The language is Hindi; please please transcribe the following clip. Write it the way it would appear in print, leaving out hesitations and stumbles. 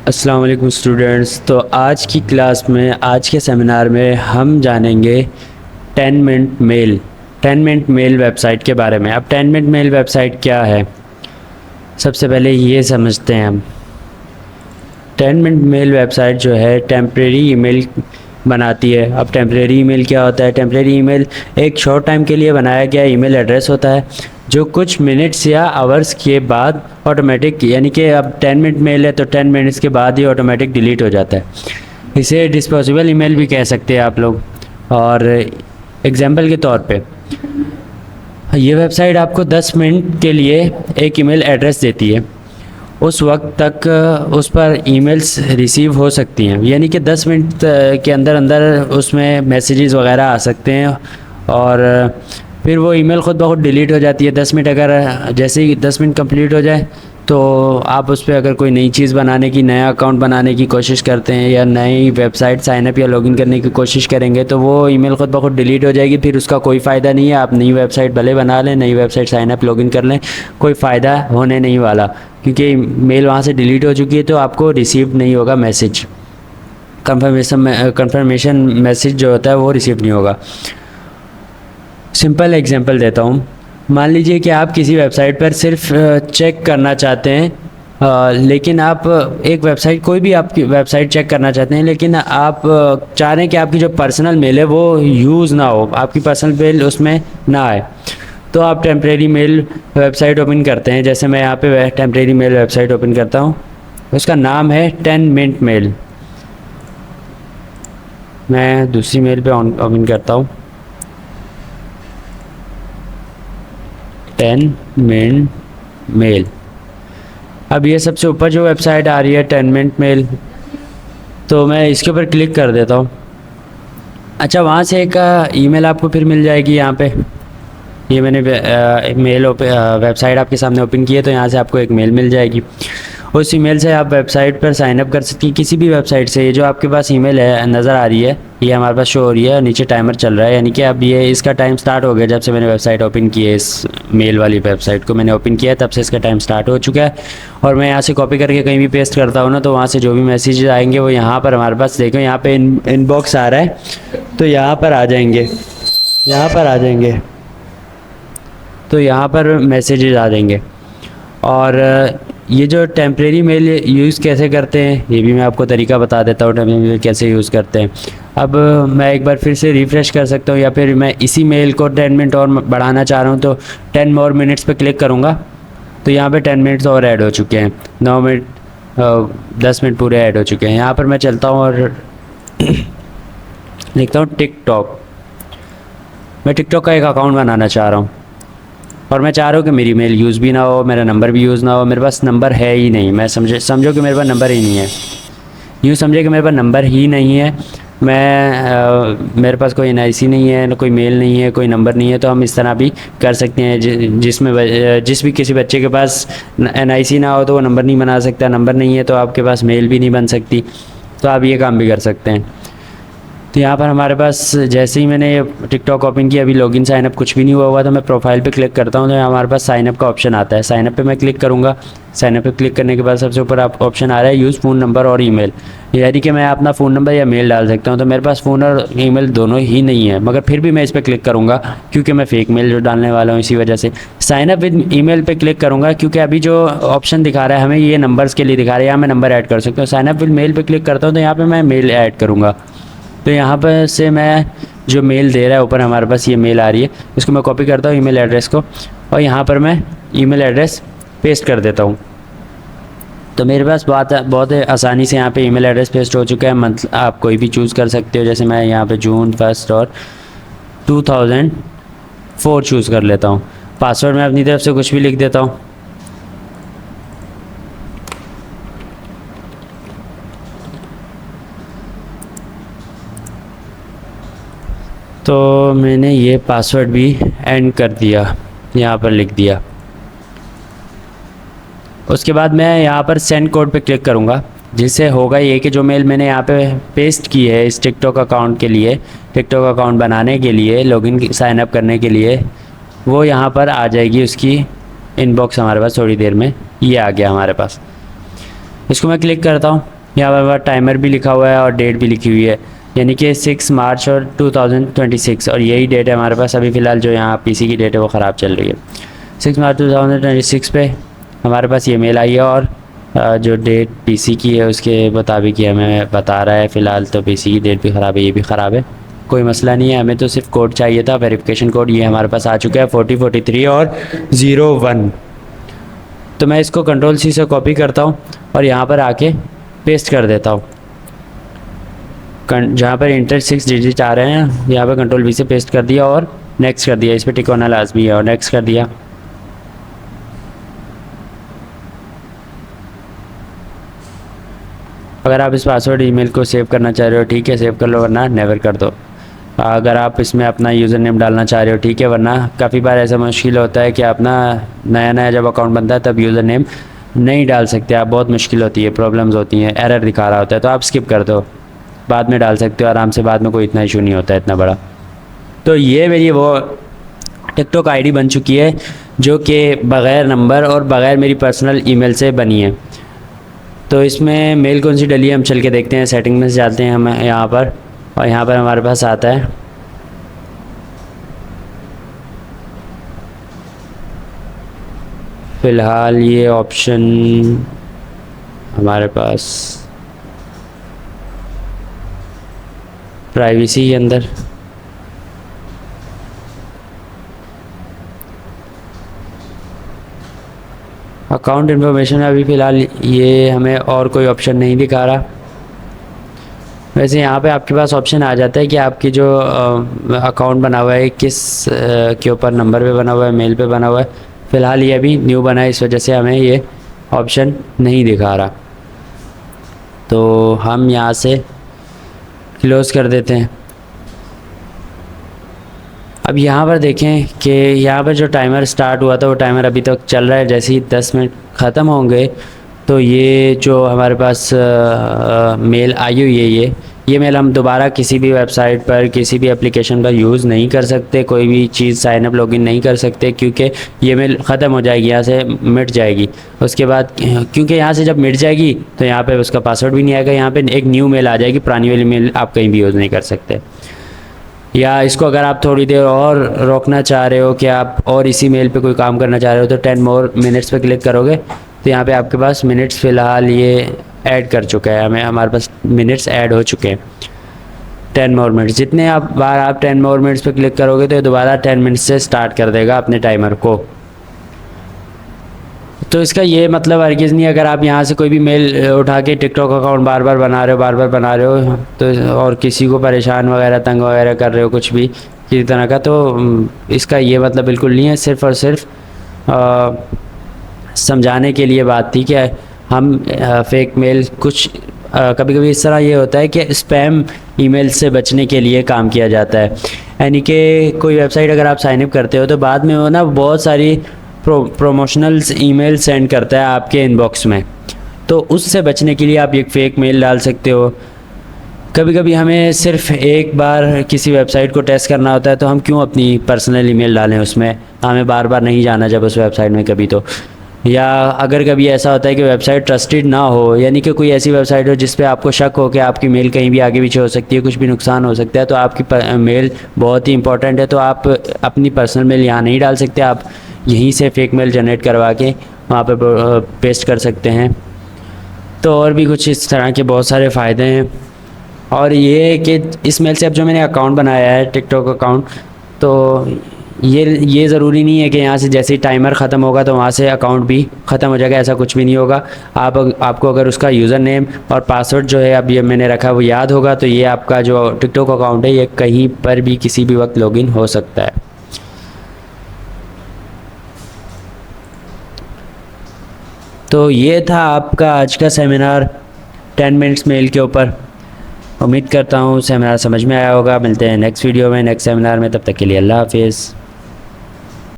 अस्सलाम वालेकुम स्टूडेंट्स। तो आज की क्लास में, आज के सेमिनार में हम जानेंगे 10 मिनट मेल वेबसाइट के बारे में। अब 10 मिनट मेल वेबसाइट क्या है, सबसे पहले ये समझते हैं हम। 10 मिनट मेल वेबसाइट जो है टेम्प्रेरी ईमेल बनाती है। अब टेम्प्रेरी ईमेल क्या होता है? टेम्प्रेरी ईमेल एक शॉर्ट टाइम के लिए बनाया गया ईमेल एड्रेस होता है जो कुछ मिनट्स या आवर्स के बाद ऑटोमेटिक, यानी कि अब 10 मिनट मेल है तो 10 मिनट्स के बाद ही ऑटोमेटिक डिलीट हो जाता है। इसे डिस्पोजेबल ईमेल भी कह सकते हैं आप लोग। और एग्जांपल के तौर पे ये वेबसाइट आपको 10 मिनट के लिए एक ईमेल एड्रेस देती है। उस वक्त तक उस पर ईमेल्स रिसीव हो सकती हैं, यानी कि 10 मिनट के अंदर अंदर उसमें मैसेजेस वगैरह आ सकते हैं और फिर वो ईमेल ख़ुद ब खुद डिलीट हो जाती है। 10 मिनट अगर जैसे ही 10 मिनट कंप्लीट हो जाए तो आप उस पर अगर कोई नई चीज़ बनाने की, नया अकाउंट बनाने की कोशिश करते हैं या नई वेबसाइट साइनअप या लॉगिन करने की कोशिश करेंगे तो वो ईमेल ख़ुद ब खुद डिलीट हो जाएगी। फिर उसका कोई फ़ायदा नहीं है। आप नई वेबसाइट भले बना लें, नई वेबसाइट साइनअप लॉगिन कर लें, कोई फ़ायदा होने नहीं वाला, क्योंकि मेल वहाँ से डिलीट हो चुकी है तो आपको रिसीव नहीं होगा मैसेज। कन्फर्मेशन मैसेज जो होता है वो रिसीव नहीं होगा। सिंपल एग्जांपल देता हूँ। मान लीजिए कि आप किसी वेबसाइट पर सिर्फ चेक करना चाहते हैं, लेकिन आप एक वेबसाइट, कोई भी आपकी वेबसाइट चेक करना चाहते हैं, लेकिन आप चाह रहे हैं कि आपकी जो पर्सनल मेल है वो यूज़ ना हो, आपकी पर्सनल मेल उसमें ना आए। तो आप टेम्प्रेरी मेल वेबसाइट ओपन करते हैं। जैसे मैं यहाँ पे टेम्प्रेरी मेल वेबसाइट ओपन करता हूँ, उसका नाम है 10 मिनट मेल। मैं दूसरी मेल पे ओपन करता हूँ, 10 मिनट मेल। अब ये सबसे ऊपर जो वेबसाइट आ रही है 10 मिनट मेल, तो मैं इसके ऊपर क्लिक कर देता हूँ। अच्छा, वहाँ से एक ईमेल आपको फिर मिल जाएगी। यहाँ पे ये मैंने वेबसाइट आपके सामने ओपन की है, तो यहाँ से आपको एक मेल मिल जाएगी। उस ईमेल से आप वेबसाइट पर साइन अप कर सकती हैं, किसी भी वेबसाइट से। ये जो आपके पास ईमेल है नज़र आ रही है, ये हमारे पास शो हो रही है, नीचे टाइमर चल रहा है, यानी कि अब ये इसका टाइम स्टार्ट हो गया जब से मैंने वेबसाइट ओपन की है। इस मेल वाली वेबसाइट को मैंने ओपन किया है तब से इसका टाइम स्टार्ट हो चुका है। और मैं यहाँ से कॉपी करके कहीं भी पेस्ट करता हूँ ना, तो वहाँ से जो भी मैसेज आएंगे वो यहाँ पर हमारे पास, देखो यहाँ पे इनबॉक्स आ रहा है, तो यहाँ पर आ जाएंगे, तो यहाँ पर मैसेजेस आ जाएंगे। और ये जो टेम्प्रेरी मेल यूज़ कैसे करते हैं ये भी मैं आपको तरीका बता देता हूँ, टेम्प्रेरी मेल कैसे यूज़ करते हैं। अब मैं एक बार फिर से रिफ़्रेश कर सकता हूँ, या फिर मैं इसी मेल को 10 मिनट और बढ़ाना चाह रहा हूँ तो 10 मोर मिनट्स पे क्लिक करूँगा, तो यहाँ पे 10 मिनट्स और ऐड हो चुके हैं। 9 मिनट 10 मिनट पूरे ऐड हो चुके हैं। यहाँ पर मैं चलता हूँ और लिखता हूँ टिकटॉक। मैं टिकटॉक का एक अकाउंट बनाना चाह रहा हूँ और मैं चाह रहा हूँ कि मेरी मेल यूज़ भी ना हो, मेरा नंबर भी यूज़ ना हो। मेरे पास नंबर है ही नहीं, मैं समझो कि मेरे पास नंबर ही नहीं है, यूँ समझे कि मेरे पास नंबर ही नहीं है। मेरे पास कोई NIC नहीं है, कोई मेल नहीं है, कोई नंबर नहीं है। तो हम इस तरह भी कर सकते हैं, जिस भी किसी बच्चे के पास NIC ना हो तो वो नंबर नहीं बना सकता, नंबर नहीं है तो आपके पास मेल भी नहीं बन सकती। तो आप ये काम भी कर सकते हैं। तो यहाँ पर हमारे पास जैसे ही मैंने टिकटॉक ओपन किया, अभी लॉगिन साइनअप कुछ भी नहीं हुआ तो मैं प्रोफाइल पे क्लिक करता हूँ, तो हमारे पास साइनअप का ऑप्शन आता है। साइनअप पे मैं क्लिक करूँगा। साइनअप पे क्लिक करने के बाद सबसे ऊपर आप ऑप्शन आ रहा है यूज़ फ़ोन नंबर और ईमेल, यानी कि मैं अपना फ़ोन नंबर या मेल डाल सकता हूँ। तो मेरे पास फ़ोन और ईमेल दोनों ही नहीं है, मगर फिर भी मैं इस पर क्लिक करूँगा क्योंकि मैं फ़ेक मेल जो डालने वाला हूँ, इसी वजह से साइनअप विद ईमेल पे क्लिक करूँगा, क्योंकि अभी जो ऑप्शन दिखा रहा है हमें ये नंबर्स के लिए दिखा रहा है, यहाँ मैं नंबर ऐड कर सकता हूँ। साइनअप विद मेल पे क्लिक करता हूँ तो यहाँ पर मैं मेल ऐड करूँगा। तो यहाँ पर से मैं जो मेल दे रहा है ऊपर हमारे पास ये मेल आ रही है, इसको मैं कॉपी करता हूँ ईमेल एड्रेस को, और यहाँ पर मैं ईमेल एड्रेस पेस्ट कर देता हूँ। तो मेरे पास बहुत आसानी से यहाँ पे ईमेल एड्रेस पेस्ट हो चुका है। मतलब आप कोई भी चूज़ कर सकते हो, जैसे मैं यहाँ पे जून 1 और 2004 चूज़ कर लेता हूँ। पासवर्ड मैं अपनी तरफ से कुछ भी लिख देता हूँ। तो मैंने ये पासवर्ड भी एंड कर दिया, यहाँ पर लिख दिया। उसके बाद मैं यहाँ पर सेंड कोड पे क्लिक करूँगा, जिससे होगा ये कि जो मेल मैंने यहाँ पे पेस्ट की है इस टिकटॉक अकाउंट के लिए, टिकटॉक अकाउंट बनाने के लिए, लॉगिन साइन अप करने के लिए, वो यहाँ पर आ जाएगी। उसकी इनबॉक्स हमारे पास थोड़ी देर में ये आ गया हमारे पास। इसको मैं क्लिक करता हूँ। यहाँ पर हमारा टाइमर भी लिखा हुआ है और डेट भी लिखी हुई है, यानी कि 6 मार्च और 2026, और यही डेट है हमारे पास अभी फ़िलहाल जो यहाँ पीसी की डेट है वो ख़राब चल रही है। 6 मार्च 2026 पे हमारे पास ये मेल आई है और जो डेट पीसी की है उसके मुताबिक ये हमें बता रहा है फ़िलहाल तो पीसी की डेट भी ख़राब है, ये भी ख़राब है, कोई मसला नहीं है। हमें तो सिर्फ कोड चाहिए था, वेरिफिकेशन कोड, ये हमारे पास आ चुका है 4043 और 01। तो मैं इसको कंट्रोल-C से कॉपी करता हूँ और यहाँ पर आके पेस्ट कर देता हूँ। जहाँ पर इंटर 6 डिजिट आ रहे हैं यहाँ पर कंट्रोल-V से पेस्ट कर दिया और नेक्स्ट कर दिया, इस पर टिक होना लाजमी है और नेक्स्ट कर दिया। अगर आप इस पासवर्ड ईमेल को सेव करना चाह रहे हो ठीक है सेव कर लो, वरना नेवर कर दो। अगर आप इसमें अपना यूज़र नेम डालना चाह रहे हो ठीक है, वरना काफ़ी बार ऐसा मुश्किल होता है कि अपना नया जब अकाउंट बनता है तब यूज़र नेम नहीं डाल सकते आप, बहुत मुश्किल होती है, प्रॉब्लम्स होती हैं, एरर दिखा रहा होता है, तो आप स्किप कर दो, बाद में डाल सकते हो आराम से, बाद में कोई इतना इशू नहीं होता है इतना बड़ा। तो ये मेरी वो टिकटॉक आईडी बन चुकी है जो कि बग़ैर नंबर और बग़ैर मेरी पर्सनल ईमेल से बनी है। तो इसमें मेल कौन सी डली है हम चल के देखते हैं, सेटिंग में जाते हैं हम यहाँ पर, और यहाँ पर हमारे पास आता है फ़िलहाल ये ऑप्शन हमारे पास प्राइवेसी के अंदर अकाउंट इन्फॉर्मेशन अभी फ़िलहाल ये हमें और कोई ऑप्शन नहीं दिखा रहा। वैसे यहाँ पे आपके पास ऑप्शन आ जाता है कि आपकी जो अकाउंट बना हुआ है किस के ऊपर नंबर पे बना हुआ है, मेल पे बना हुआ है। फ़िलहाल ये अभी न्यू बना है, इस वजह से हमें ये ऑप्शन नहीं दिखा रहा, तो हम यहाँ से क्लोज़ कर देते हैं। अब यहाँ पर देखें कि यहाँ पर जो टाइमर स्टार्ट हुआ था वो टाइमर अभी तक चल रहा है, जैसे ही 10 मिनट ख़त्म होंगे तो ये जो हमारे पास मेल आई हुई है ये मेल हम दोबारा किसी भी वेबसाइट पर किसी भी एप्लीकेशन पर यूज़ नहीं कर सकते, कोई भी चीज़ साइन अप लॉगिन नहीं कर सकते, क्योंकि ये मेल ख़त्म हो जाएगी, यहाँ से मिट जाएगी। उसके बाद क्योंकि यहाँ से जब मिट जाएगी तो यहाँ पे उसका पासवर्ड भी नहीं आएगा, यहाँ पे एक न्यू मेल आ जाएगी, पुरानी वाली मेल आप कहीं भी यूज़ नहीं कर सकते। या इसको अगर आप थोड़ी देर और रोकना चाह रहे हो कि आप और इसी मेल पे कोई काम करना चाह रहे हो तो 10 मोर मिनट्स पे क्लिक करोगे तो यहाँ पे आपके पास मिनट्स फ़िलहाल ये ऐड कर चुका है, हमारे पास मिनट्स ऐड हो चुके हैं 10 मोर मिनट्स। जितने आप बार आप 10 मोर मिनट्स पे क्लिक करोगे तो ये दोबारा 10 मिनट्स से स्टार्ट कर देगा अपने टाइमर को। तो इसका ये मतलब हरगिज़ नहीं, अगर आप यहाँ से कोई भी मेल उठा के टिकटॉक अकाउंट बार बार बना रहे हो तो और किसी को परेशान वगैरह तंग वगैरह कर रहे हो कुछ भी किसी तरह का, तो इसका ये मतलब बिल्कुल नहीं है। सिर्फ़ और सिर्फ समझाने के लिए बात थी कि हम फेक मेल कुछ कभी कभी इस तरह ये होता है कि स्पैम ईमेल से बचने के लिए काम किया जाता है, यानी कि कोई वेबसाइट अगर आप साइनअप करते हो तो बाद में वो ना बहुत सारी प्रोमोशनल्स ईमेल सेंड करता है आपके इनबॉक्स में, तो उससे बचने के लिए आप एक फ़ेक मेल डाल सकते हो। कभी कभी हमें सिर्फ एक बार किसी वेबसाइट को टेस्ट करना होता है तो हम क्यों अपनी पर्सनल ईमेल डालें उसमें, हमें बार बार नहीं जाना जब उस वेबसाइट में कभी तो। या अगर कभी ऐसा होता है कि वेबसाइट ट्रस्टेड ना हो, यानी कि कोई ऐसी वेबसाइट हो जिस पे आपको शक हो कि आपकी मेल कहीं भी आगे पीछे हो सकती है, कुछ भी नुकसान हो सकता है, तो आपकी मेल बहुत ही इंपॉर्टेंट है, तो आप अपनी पर्सनल मेल यहाँ नहीं डाल सकते, आप यहीं से फेक मेल जनरेट करवा के वहाँ पर पेस्ट कर सकते हैं। तो और भी कुछ इस तरह के बहुत सारे फ़ायदे हैं। और ये कि इस मेल से अब जो मैंने अकाउंट बनाया है टिकटॉक अकाउंट, तो ये ज़रूरी नहीं है कि यहाँ से जैसे ही टाइमर ख़त्म होगा तो वहाँ से अकाउंट भी ख़त्म हो जाएगा, ऐसा कुछ भी नहीं होगा। आपको अगर उसका यूज़र नेम और पासवर्ड जो है अब ये मैंने रखा वो याद होगा तो ये आपका जो टिकटॉक अकाउंट है ये कहीं पर भी किसी भी वक्त लॉगिन हो सकता है। तो ये था आपका आज का सेमिनार 10 मिनट्स मेल के ऊपर। उम्मीद करता हूँ सेमिनार समझ में आया होगा। मिलते हैं नेक्स्ट वीडियो में नेक्स्ट सेमिनार में, तब तक के लिए अल्लाह हाफिज़।